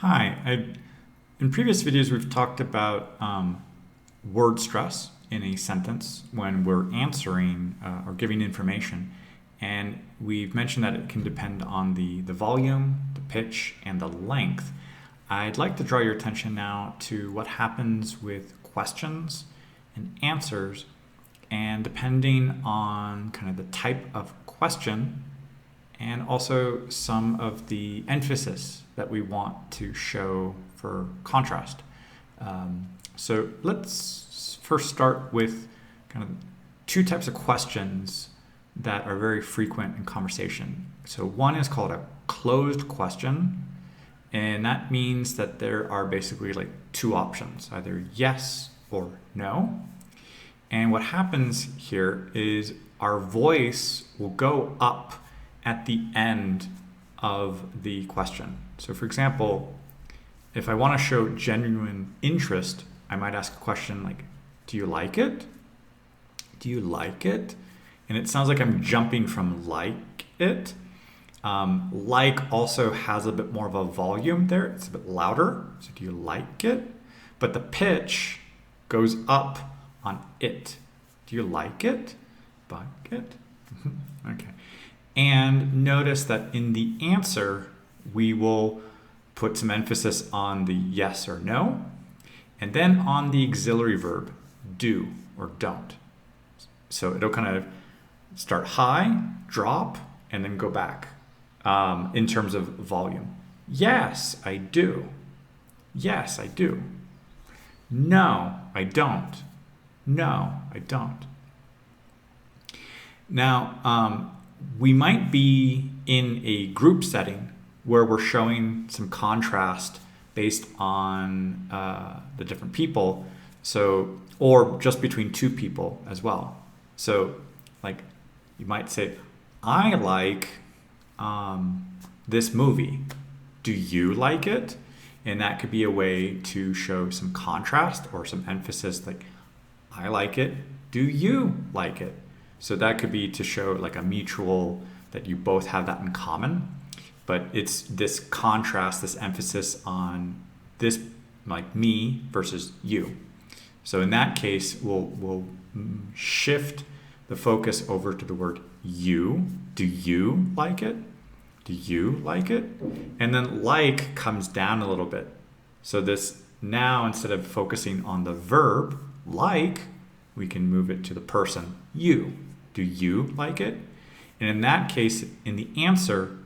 Hi. In previous videos, we've talked about word stress in a sentence when we're answering or giving information. And we've mentioned that it can depend on the volume, the pitch, and the length. I'd like to draw your attention now to what happens with questions and answers, and depending on kind of the type of question and also some of the emphasis that we want to show for contrast. So let's first start with kind of two types of questions that are very frequent in conversation. So one is called a closed question, and that means that there are basically like two options, either yes or no. And what happens here is our voice will go up at the end of the question. So for example, if I want to show genuine interest, I might ask a question like, do you like it? Do you like it? And it sounds like I'm jumping from like it. Like also has a bit more of a volume there. It's a bit louder. So do you like it? But the pitch goes up on it. Do you like it? Like it? Okay. And notice that in the answer, we will put some emphasis on the yes or no, and then on the auxiliary verb, do or don't. So it'll kind of start high, drop, and then go back in terms of volume. Yes, I do. Yes, I do. No, I don't. No, I don't. Now, we might be in a group setting where we're showing some contrast based on the different people, so or just between two people as well. So like you might say, I like this movie. Do you like it? And that could be a way to show some contrast or some emphasis, like I like it. Do you like it? So that could be to show like a mutual, that you both have that in common. But it's this contrast, this emphasis on this, like me versus you. So in that case, we'll shift the focus over to the word you. Do you like it? Do you like it? And then like comes down a little bit. So this now, instead of focusing on the verb like, we can move it to the person you. Do you like it? And in that case, in the answer,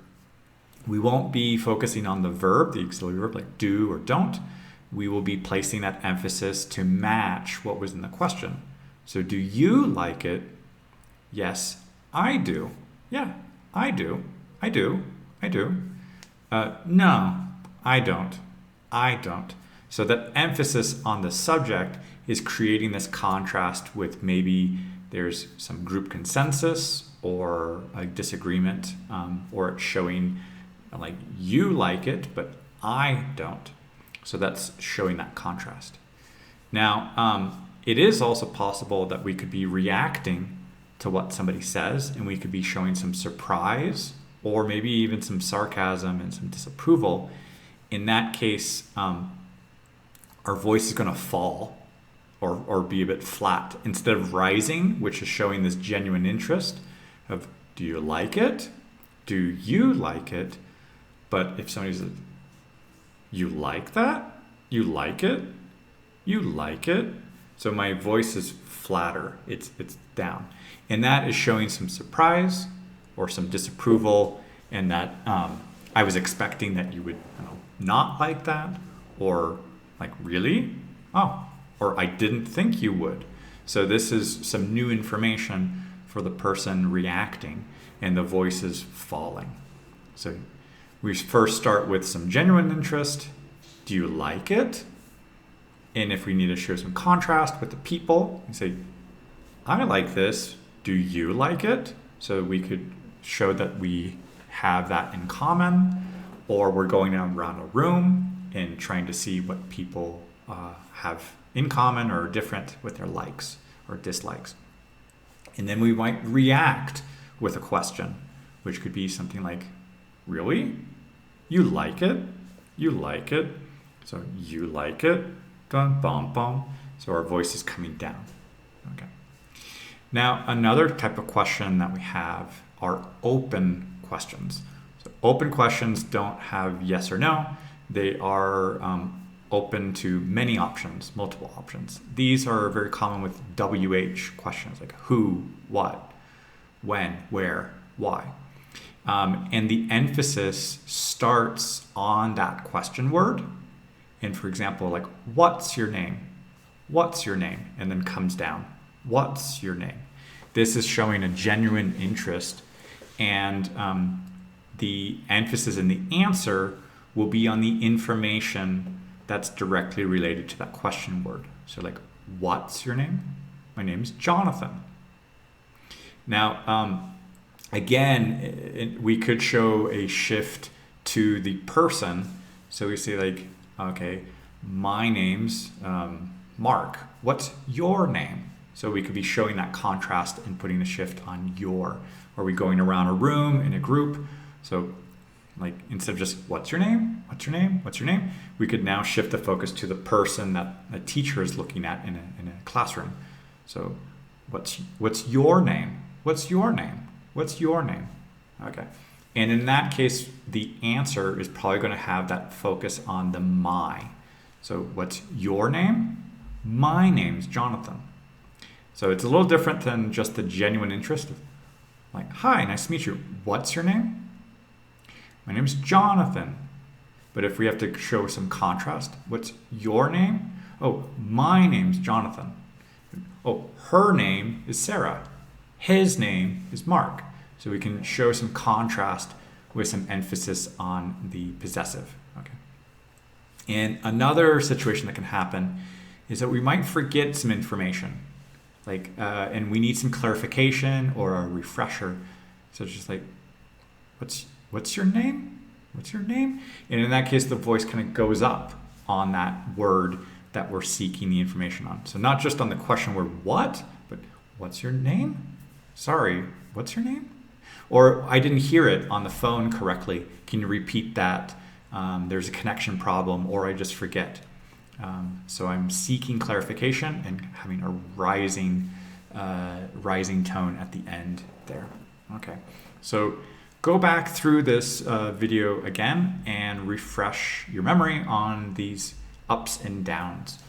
we won't be focusing on the verb, the auxiliary verb, like do or don't. We will be placing that emphasis to match what was in the question. So do you like it? Yes, I do. Yeah, I do. I do. I do. No, I don't. I don't. So that emphasis on the subject is creating this contrast with maybe there's some group consensus or a disagreement, or it's showing like you like it, but I don't. So that's showing that contrast. Now, it is also possible that we could be reacting to what somebody says, and we could be showing some surprise or maybe even some sarcasm and some disapproval. In that case, our voice is going to fall or be a bit flat instead of rising, which is showing this genuine interest of, do you like it? Do you like it? But if somebody says, you like that? You like it? You like it? So my voice is flatter, it's down. And that is showing some surprise or some disapproval, and that I was expecting that you would not like that, or like, really? Oh, or I didn't think you would. So this is some new information for the person reacting, and the voice is falling. So we first start with some genuine interest. Do you like it? And if we need to show some contrast with the people, we say, I like this. Do you like it? So we could show that we have that in common, or we're going around a room and trying to see what people have in common or different with their likes or dislikes. And then we might react with a question, which could be something like, really? You like it? You like it. So you like it. Dun, bum, bum. So our voice is coming down. Okay. Now, another type of question that we have are open questions. So open questions don't have yes or no. They are open to many options, multiple options. These are very common with WH questions, like who, what, when, where, why. And the emphasis starts on that question word. And for example, like, what's your name? What's your name? And then comes down. What's your name? This is showing a genuine interest, and the emphasis in the answer will be on the information that's directly related to that question word. So like, what's your name? My name's Jonathan. Now, again, we could show a shift to the person. So we say like, okay, my name's Mark. What's your name? So we could be showing that contrast and putting a shift on your. Are we going around a room in a group? So like, instead of just what's your name? What's your name? What's your name? We could now shift the focus to the person that a teacher is looking at in a classroom. So what's your name? What's your name? What's your name? Okay. And in that case, the answer is probably going to have that focus on the my. So what's your name? My name's Jonathan. So it's a little different than just the genuine interest. Like, hi, nice to meet you. What's your name? My name's Jonathan. But if we have to show some contrast, what's your name? Oh, my name's Jonathan. Oh, her name is Sarah. His name is Mark. So we can show some contrast with some emphasis on the possessive. Okay. And another situation that can happen is that we might forget some information, like, and we need some clarification or a refresher. So it's just like, what's your name? What's your name? And in that case, the voice kind of goes up on that word that we're seeking the information on. So not just on the question word what, but what's your name? Sorry, what's your name? Or I didn't hear it on the phone correctly. Can you repeat that? There's a connection problem, or I just forget. So I'm seeking clarification and having a rising tone at the end there. Okay, so go back through this video again and refresh your memory on these ups and downs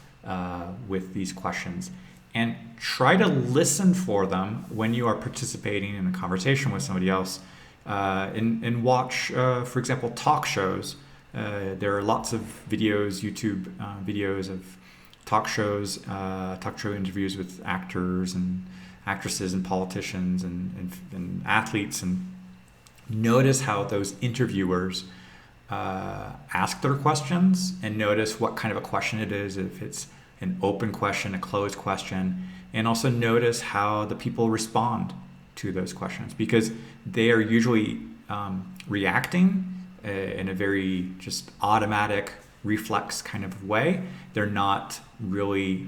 with these questions. And try to listen for them when you are participating in a conversation with somebody else. And watch, for example, talk shows. There are lots of videos, YouTube videos of talk shows, talk show interviews with actors and actresses and politicians and athletes. And notice how those interviewers ask their questions, and notice what kind of a question it is, if it's an open question, a closed question, and also notice how the people respond to those questions, because they are usually reacting in a very just automatic reflex kind of way. They're not really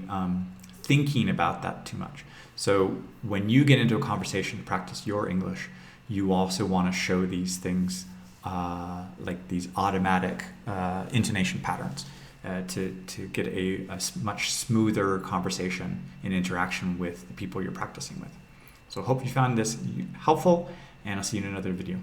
thinking about that too much. So when you get into a conversation to practice your English, you also want to show these things like these automatic intonation patterns. To get a much smoother conversation and interaction with the people you're practicing with. So I hope you found this helpful, and I'll see you in another video.